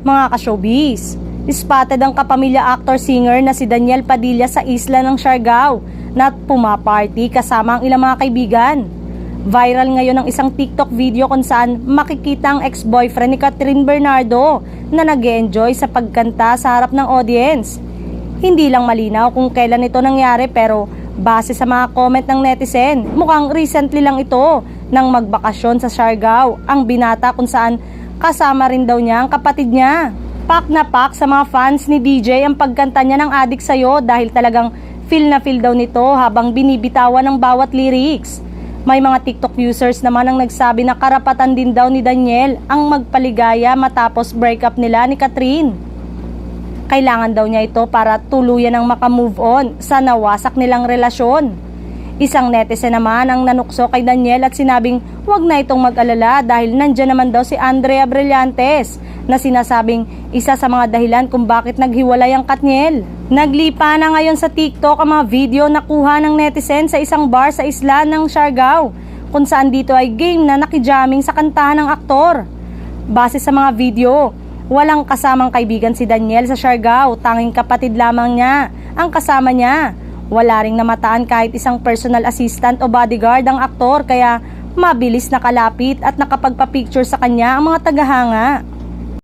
Mga ka-showbiz, spotted ang kapamilya actor-singer na si Daniel Padilla sa isla ng Siargao na pumaparty kasama ang ilang mga kaibigan. Viral ngayon ang isang TikTok video kung saan makikita ang ex-boyfriend ni Catherine Bernardo na nag-e-enjoy sa pagkanta sa harap ng audience. Hindi lang malinaw kung kailan ito nangyari pero base sa mga comment ng netizen, mukhang recently lang ito nang magbakasyon sa Siargao ang binata kung saan kasama rin daw niya ang kapatid niya. Pak na pak sa mga fans ni DJ ang pagkanta niya ng Adik Sa'yo dahil talagang feel na feel daw nito habang binibitawan ng bawat lyrics. May mga TikTok users naman ang nagsabi na karapatan din daw ni Daniel ang magpaligaya matapos breakup nila ni Catherine. Kailangan daw niya ito para tuluyan ang makamove on sa nawasak nilang relasyon. Isang netizen naman ang nanukso kay Daniel at sinabing wag na itong mag-alala dahil nandyan naman daw si Andrea Brillantes na sinasabing isa sa mga dahilan kung bakit naghiwalay ang Katniel. Naglipa na ngayon sa TikTok ang mga video na kuha ng netizen sa isang bar sa isla ng Siargao kung saan dito ay game na nakijamming sa kantahan ng aktor. Base sa mga video, walang kasamang kaibigan si Daniel sa Siargao, tanging kapatid lamang niya ang kasama niya. Wala ring namataan kahit isang personal assistant o bodyguard ang aktor kaya mabilis nakalapit at nakapagpa-picture sa kanya ang mga tagahanga.